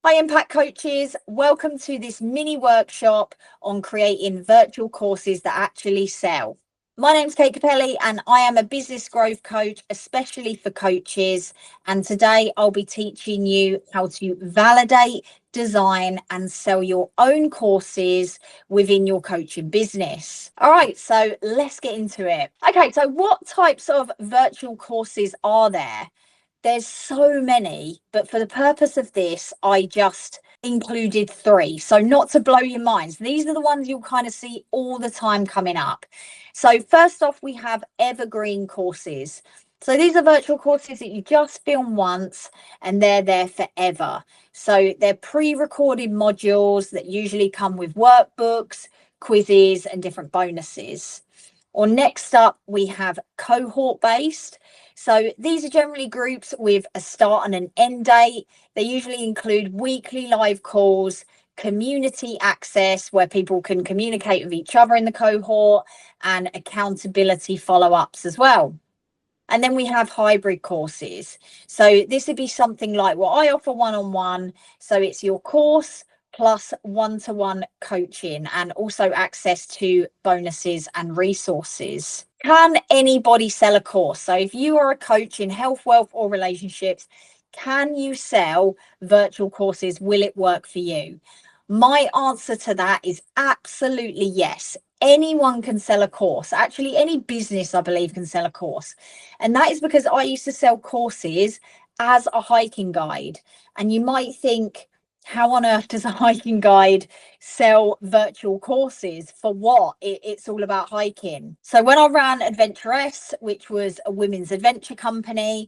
Hi Impact Coaches, welcome to this mini workshop on creating virtual courses that actually sell. My name's Capelli and I am a business growth coach, especially for coaches. And today I'll be teaching you how to validate, design and sell your own courses within your coaching business. All right, so let's get into it. Okay, so what types of virtual courses are there? There's so many, but for the purpose of this, I just included 3. So not to blow your minds, these are the ones you'll kind of see all the time coming up. So first off, we have evergreen courses. So these are virtual courses that you just film once and they're there forever. So they're pre-recorded modules that usually come with workbooks, quizzes, and different bonuses. Or next up, we have cohort-based. So these are generally groups with a start and an end date. They usually include weekly live calls, community access where people can communicate with each other in the cohort, and accountability follow-ups as well. And then we have hybrid courses. So this would be something like what I offer one-on-one. So it's your course plus one-to-one coaching and also access to bonuses and resources. Can anybody sell a course? So if you are a coach in health, wealth or relationships, can you sell virtual courses? Will it work for you? My answer to that is absolutely yes. Anyone can sell a course. Actually, any business, I believe, can sell a course. And that is because I used to sell courses as a hiking guide. And you might think, how on earth does a hiking guide sell virtual courses? For what? It's all about hiking. So when I ran Adventuress, which was a women's adventure company,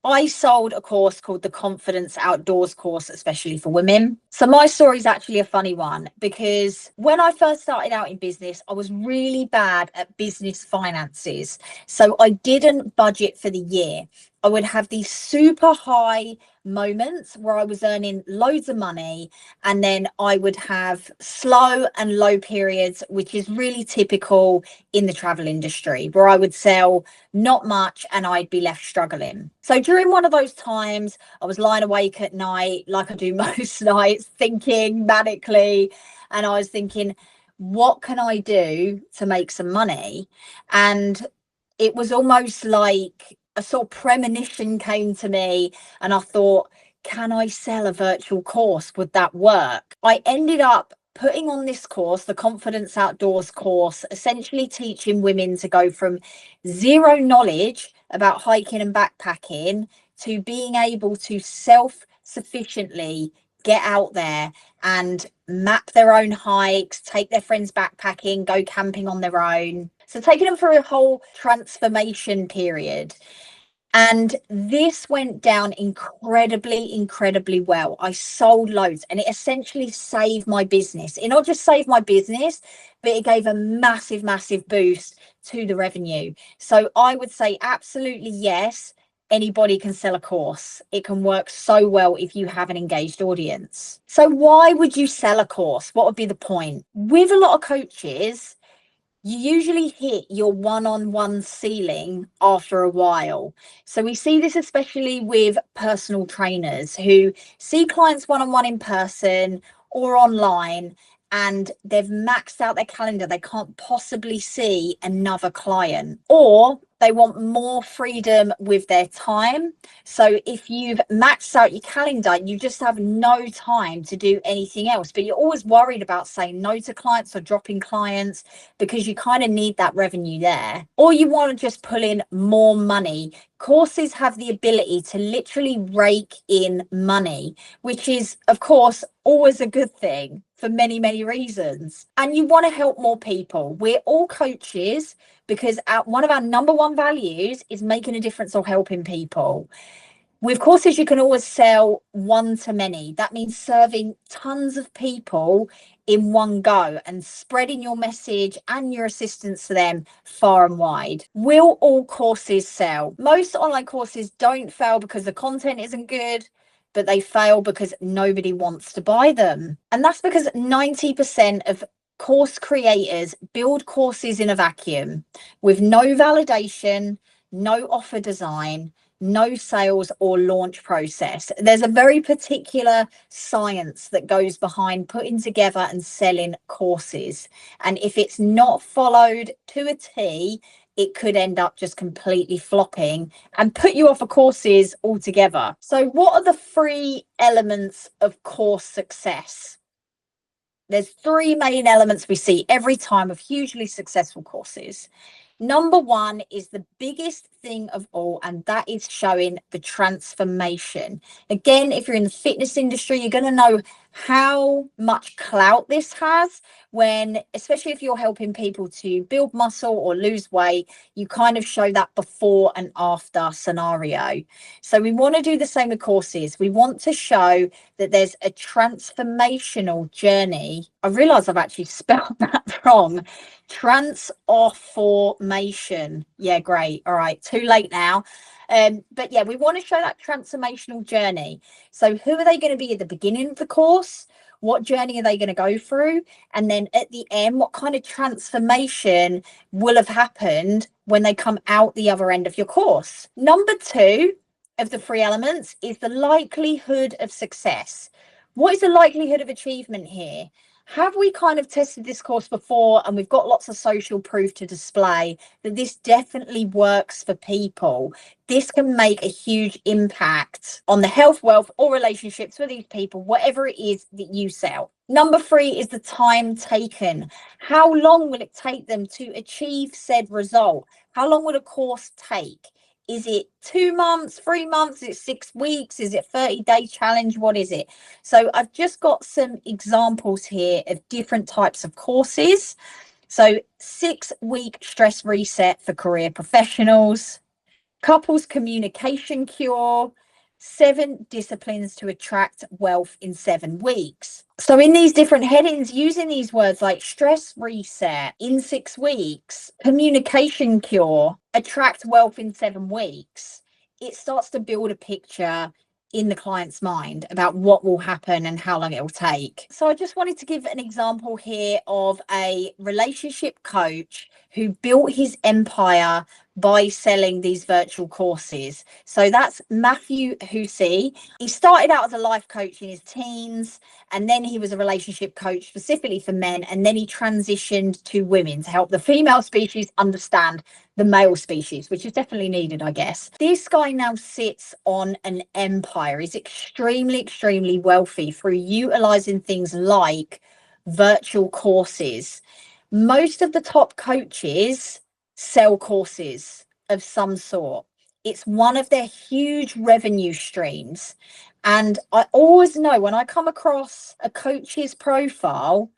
I sold a course called the Confidence Outdoors course, especially for women. So my story is actually a funny one because when I first started out in business, I was really bad at business finances. So I didn't budget for the year. I would have these super high moments where I was earning loads of money, and then I would have slow and low periods, which is really typical in the travel industry, where I would sell not much and I'd be left struggling. So during one of those times, I was lying awake at night, like I do most nights, thinking manically, and I was thinking, what can I do to make some money? And it was almost like a sort of premonition came to me, and I thought, can I sell a virtual course? Would that work? I ended up putting on this course, the Confidence Outdoors course, essentially teaching women to go from zero knowledge about hiking and backpacking to being able to self-sufficiently get out there and map their own hikes, take their friends backpacking, go camping on their own. So taking them through a whole transformation period. And this went down incredibly well. I sold loads and it essentially saved my business. It not just saved my business, but it gave a massive boost to the revenue. So I would say absolutely yes, anybody can sell a course. It can work so well if you have an engaged audience. So why would you sell a course? What would be the point? With a lot of coaches, you usually hit your one-on-one ceiling after a while. So we see this especially with personal trainers who see clients one-on-one in person or online, and they've maxed out their calendar. They can't possibly see another client, or they want more freedom with their time. So if you've maxed out your calendar, you just have no time to do anything else, but you're always worried about saying no to clients or dropping clients because you kind of need that revenue there. Or you want to just pull in more money. Courses have the ability to literally rake in money, which is, of course, always a good thing for many reasons. And you want to help more people. We're all coaches because one of our number one values is making a difference or helping people. With courses, you can always sell one to many. That means serving tons of people in one go and spreading your message and your assistance to them far and wide. Will all courses sell? Most online courses don't fail because the content isn't good, but they fail because nobody wants to buy them. And that's because 90% of course creators build courses in a vacuum with no validation, no offer design, no sales or launch process. There's a very particular science that goes behind putting together and selling courses. And if it's not followed to a T, it could end up just completely flopping and put you off of courses altogether. So what are the 3 elements of course success? There's 3 main elements we see every time of hugely successful courses. Number 1 is the biggest thing of all, and that is showing the transformation. Again, if you're in the fitness industry, you're going to know how much clout this has when, especially if you're helping people to build muscle or lose weight, you kind of show that before and after scenario. So we want to do the same with courses. We want to show that there's a transformational journey. I realize I've actually spelled that wrong. Transformation. Yeah, great. All right, too late now. But yeah, we want to show that transformational journey. So who are they going to be at the beginning of the course? What journey are they going to go through? And then at the end, what kind of transformation will have happened when they come out the other end of your course? Number 2 of the 3 elements is the likelihood of success. What is the likelihood of achievement here? Have we kind of tested this course before and we've got lots of social proof to display that this definitely works for people? This can make a huge impact on the health, wealth, or relationships with these people, whatever it is that you sell. Number 3 is the time taken. How long will it take them to achieve said result? How long will a course take? Is it 2 months, 3 months? Is it 6 weeks? Is it 30-day challenge? What is it? So I've just got some examples here of different types of courses. So 6-week stress reset for career professionals, couples communication cure, 7 disciplines to attract wealth in 7 weeks. So in these different headings, using these words like stress reset in 6 weeks, communication cure, attract wealth in 7 weeks, it starts to build a picture in the client's mind about what will happen and how long it will take. So I just wanted to give an example here of a relationship coach who built his empire by selling these virtual courses. So that's Matthew Hussey. He started out as a life coach in his teens, and then he was a relationship coach specifically for men, and then he transitioned to women to help the female species understand the male species, which is definitely needed, I guess. This guy now sits on an empire. He's extremely wealthy through utilizing things like virtual courses. Most of the top coaches sell courses of some sort. It's one of their huge revenue streams. And I always know when I come across a coach's profile,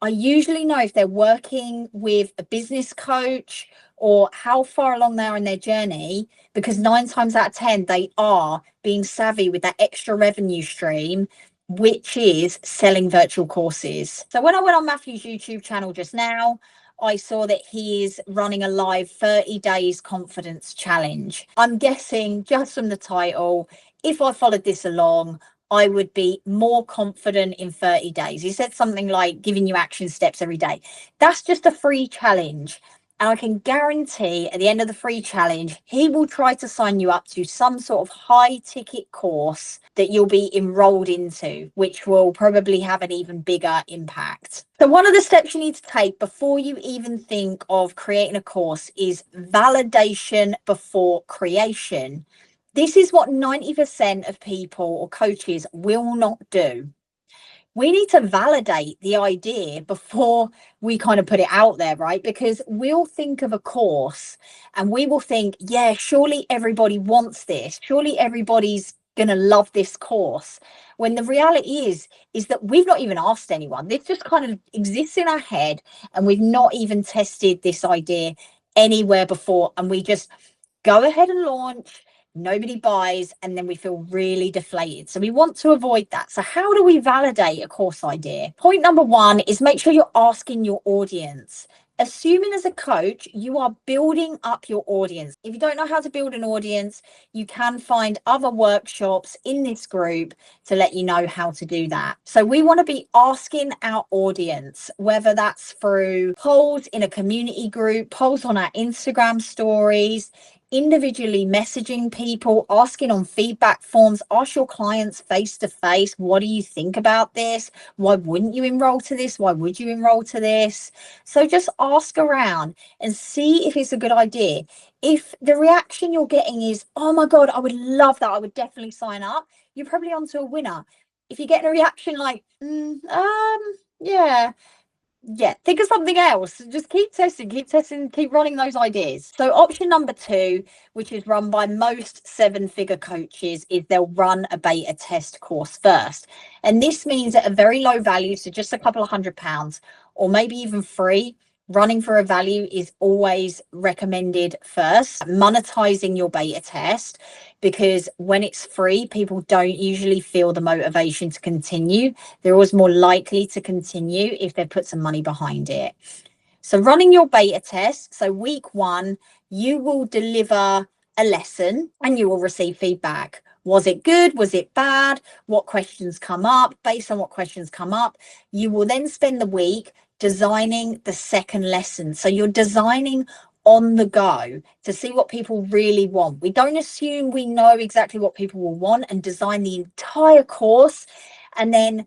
I usually know if they're working with a business coach or how far along they are in their journey, because 9 times out of 10, they are being savvy with that extra revenue stream, which is selling virtual courses. So when I went on Matthew's YouTube channel just now, I saw that he is running a live 30 days confidence challenge. I'm guessing just from the title, if I followed this along, I would be more confident in 30 days. He said something like giving you action steps every day. That's just a free challenge. And I can guarantee at the end of the free challenge, he will try to sign you up to some sort of high ticket course that you'll be enrolled into, which will probably have an even bigger impact. So one of the steps you need to take before you even think of creating a course is validation before creation. This is what 90% of people or coaches will not do. We need to validate the idea before we kind of put it out there, right? Because we'll think of a course and we will think, yeah, surely everybody wants this. Surely everybody's going to love this course. When the reality is that we've not even asked anyone. This just kind of exists in our head and we've not even tested this idea anywhere before. And we just go ahead and launch. Nobody buys, and then we feel really deflated. So we want to avoid that. So how do we validate a course idea? Point number 1 is make sure you're asking your audience. Assuming as a coach, you are building up your audience. If you don't know how to build an audience, you can find other workshops in this group to let you know how to do that. So we want to be asking our audience, whether that's through polls in a community group, polls on our Instagram stories, individually messaging people, asking on feedback forms, ask your clients face to face, what do you think about this? Why wouldn't you enroll to this? Why would you enroll to this? So just ask around and see if it's a good idea. If the reaction you're getting is, oh my God, I would love that, I would definitely sign up, you're probably onto a winner. If you get a reaction like, yeah, think of something else. Just keep testing, keep running those ideas. So option number 2, which is run by most 7-figure coaches, is they'll run a beta test course first. And this means at a very low value, so just a couple of £100 or maybe even free. Running for a value is always recommended first. Monetizing your beta test, because when it's free, people don't usually feel the motivation to continue. They're always more likely to continue if they put some money behind it. So running your beta test, so week 1, you will deliver a lesson and you will receive feedback. Was it good? Was it bad? What questions come up? Based on what questions come up, you will then spend the week designing the second lesson. So you're designing on the go to see what people really want. We don't assume we know exactly what people will want and design the entire course. And then,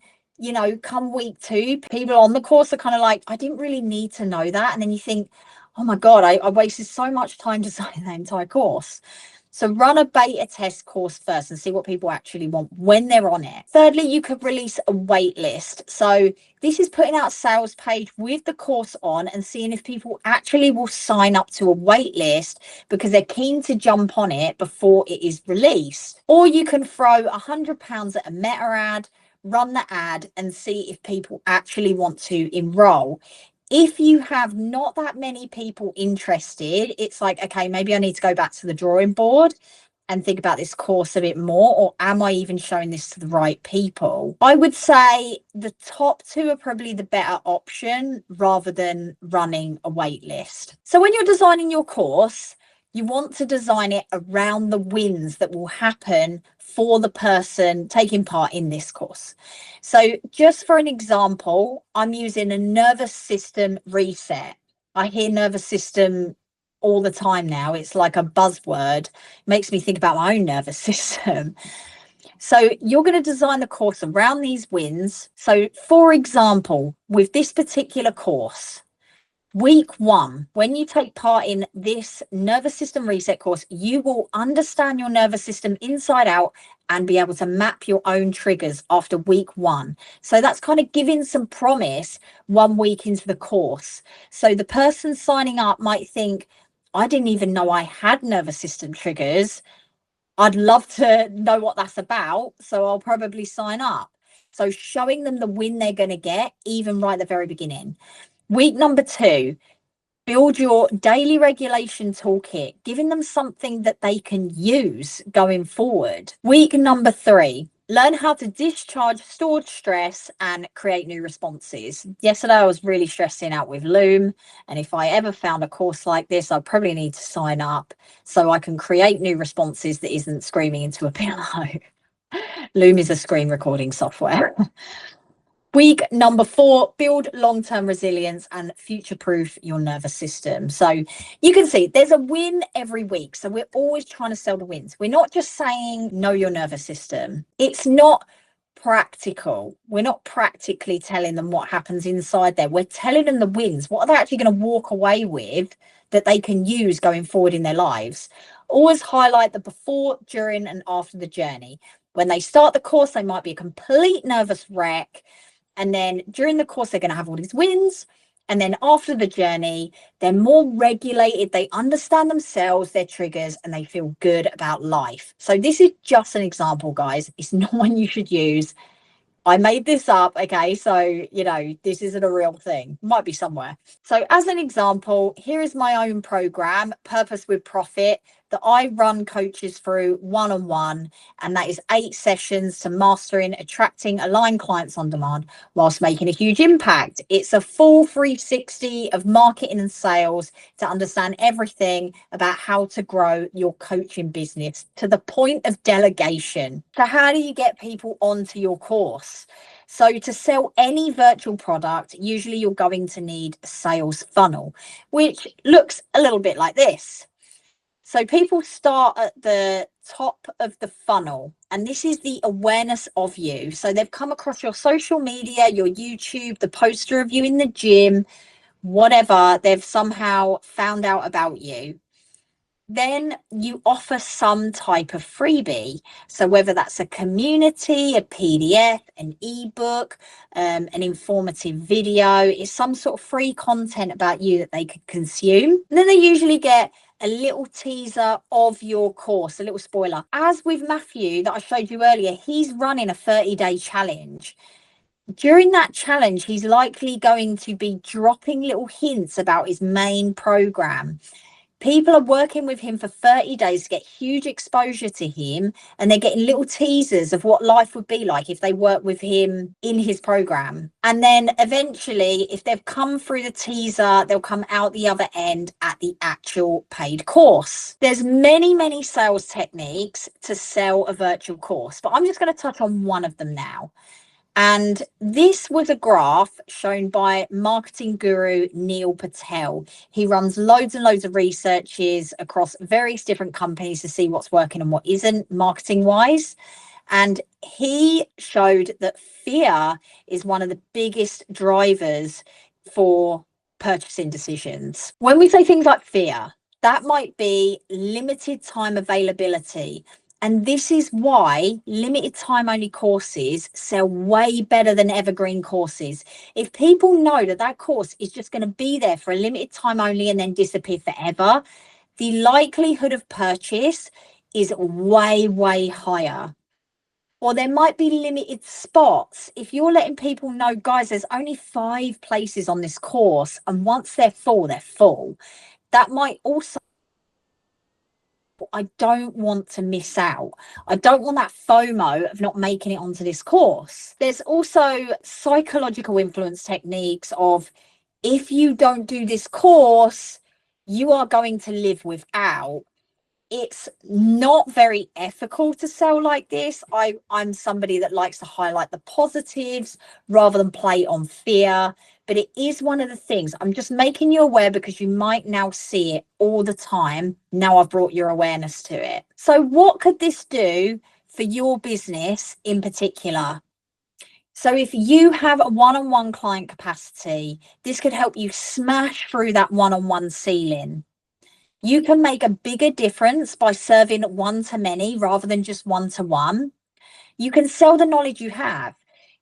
come week 2, people on the course are kind of like, I didn't really need to know that. And then you think, oh my God, I wasted so much time designing that entire course. So run a beta test course first and see what people actually want when they're on it. Thirdly, you could release a wait list. So this is putting out a sales page with the course on and seeing if people actually will sign up to a wait list because they're keen to jump on it before it is released. Or you can throw £100 at a meta ad, run the ad and see if people actually want to enroll. If you have not that many people interested, it's like, okay, maybe I need to go back to the drawing board and think about this course a bit more, or am I even showing this to the right people? I would say the top 2 are probably the better option rather than running a wait list. So when you're designing your course, you want to design it around the wins that will happen for the person taking part in this course. So just for an example, I'm using a nervous system reset. I hear nervous system all the time now. It's like a buzzword. It makes me think about my own nervous system. So you're going to design the course around these wins. So for example, with this particular course, week 1, when you take part in this nervous system reset course, you will understand your nervous system inside out and be able to map your own triggers after week 1. So that's kind of giving some promise 1 week into the course. So the person signing up might think, I didn't even know I had nervous system triggers. I'd love to know what that's about, so I'll probably sign up. So showing them the win they're going to get, even right at the very beginning. Week number 2, build your daily regulation toolkit, giving them something that they can use going forward. Week number 3, learn how to discharge stored stress and create new responses. Yesterday, I was really stressing out with Loom. And if I ever found a course like this, I'd probably need to sign up so I can create new responses that isn't screaming into a pillow. Loom is a screen recording software. Week number 4, build long-term resilience and future-proof your nervous system. So you can see there's a win every week. So we're always trying to sell the wins. We're not just saying know your nervous system. It's not practical. We're not practically telling them what happens inside there. We're telling them the wins. What are they actually going to walk away with that they can use going forward in their lives? Always highlight the before, during, and after the journey. When they start the course, they might be a complete nervous wreck. And then during the course, they're going to have all these wins. And then after the journey, they're more regulated. They understand themselves, their triggers, and they feel good about life. So this is just an example, guys. It's not one you should use. I made this up, okay? So, this isn't a real thing. Might be somewhere. So as an example, here is my own program, Purpose with Profit, that I run coaches through one-on-one, and that is 8 sessions to mastering, attracting aligned clients on demand whilst making a huge impact. It's a full 360 of marketing and sales to understand everything about how to grow your coaching business to the point of delegation. So how do you get people onto your course? So to sell any virtual product, usually you're going to need a sales funnel, which looks a little bit like this. So people start at the top of the funnel, and this is the awareness of you. So they've come across your social media, your YouTube, the poster of you in the gym, whatever, they've somehow found out about you. Then you offer some type of freebie. So whether that's a community, a PDF, an ebook, an informative video, it's some sort of free content about you that they could consume. And then they usually get a little teaser of your course, a little spoiler. As with Matthew that I showed you earlier, he's running a 30-day challenge. During that challenge, he's likely going to be dropping little hints about his main program. People are working with him for 30 days to get huge exposure to him, and they're getting little teasers of what life would be like if they work with him in his program. And then eventually, if they've come through the teaser, they'll come out the other end at the actual paid course. There's many sales techniques to sell a virtual course, but I'm just going to touch on one of them now. And this was a graph shown by marketing guru Neil Patel. He runs loads and loads of researches across various different companies to see what's working and what isn't marketing wise. And he showed that fear is one of the biggest drivers for purchasing decisions. When we say things like fear, that might be limited time availability. And this is why limited time only courses sell way better than evergreen courses. If people know that that course is just going to be there for a limited time only and then disappear forever, the likelihood of purchase is way higher. Or there might be limited spots. If you're letting people know, guys, there's only 5 places on this course, and once they're full, they're full. That might also, I don't want to miss out. I don't want that FOMO of not making it onto this course. There's also psychological influence techniques of, if you don't do this course, you are going to live without. It's not very ethical to sell like this. I'm somebody that likes to highlight the positives rather than play on fear, but it is one of the things. I'm just making you aware because you might now see it all the time. Now I've brought your awareness to it. So what could this do for your business in particular? So if you have a one-on-one client capacity, this could help you smash through that one-on-one ceiling. You can make a bigger difference by serving one-to-many rather than just one-to-one. You can sell the knowledge you have,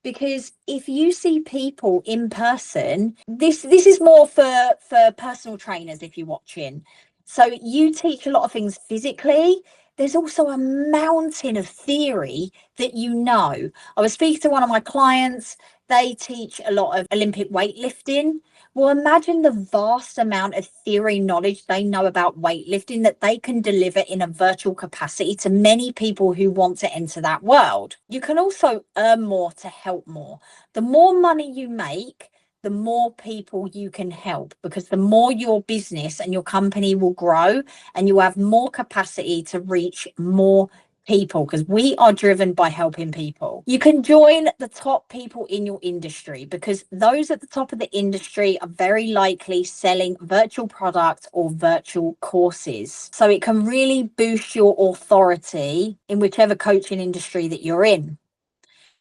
because if you see people in person, this is more for personal trainers if you're watching. So you teach a lot of things physically. There's also a mountain of theory that you know. I was speaking to one of my clients. They teach a lot of Olympic weightlifting. Well, imagine the vast amount of theory knowledge they know about weightlifting that they can deliver in a virtual capacity to many people who want to enter that world. You can also earn more to help more. The more money you make, the more people you can help, because the more your business and your company will grow, and you have more capacity to reach more people, because we are driven by helping people. You can join the top people in your industry, because those at the top of the industry are very likely selling virtual products or virtual courses. So it can really boost your authority in whichever coaching industry that you're in.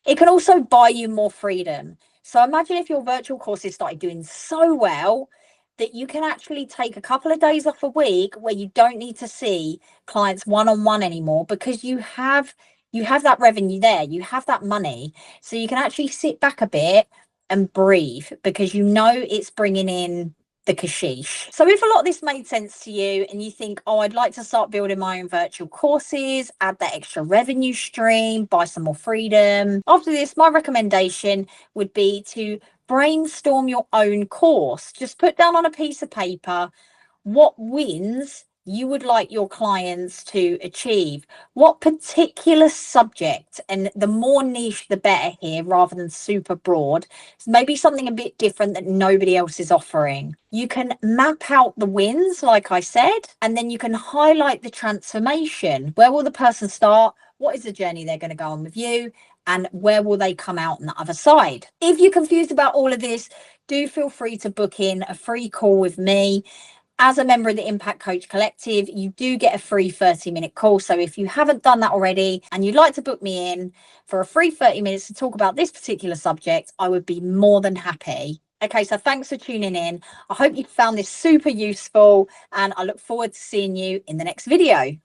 It can also buy you more freedom. So imagine if your virtual courses started doing so well that you can actually take a couple of days off a week where you don't need to see clients one-on-one anymore, because you have that revenue there, you have that money. So you can actually sit back a bit and breathe, because you know it's bringing in the kashish. So if a lot of this made sense to you and you think, oh, I'd like to start building my own virtual courses, add that extra revenue stream, buy some more freedom, after this, my recommendation would be to brainstorm your own course. Just put down on a piece of paper what wins you would like your clients to achieve, what particular subject, and the more niche the better here rather than super broad. So maybe something a bit different that nobody else is offering. You can map out the wins, like I said, and then you can highlight the transformation. Where will the person start? What is the journey they're going to go on with you? And where will they come out on the other side? If you're confused about all of this, do feel free to book in a free call with me. As a member of the Impact Coach Collective, you do get a free 30-minute call. So if you haven't done that already and you'd like to book me in for a free 30 minutes to talk about this particular subject, I would be more than happy. Okay, so thanks for tuning in. I hope you found this super useful and I look forward to seeing you in the next video.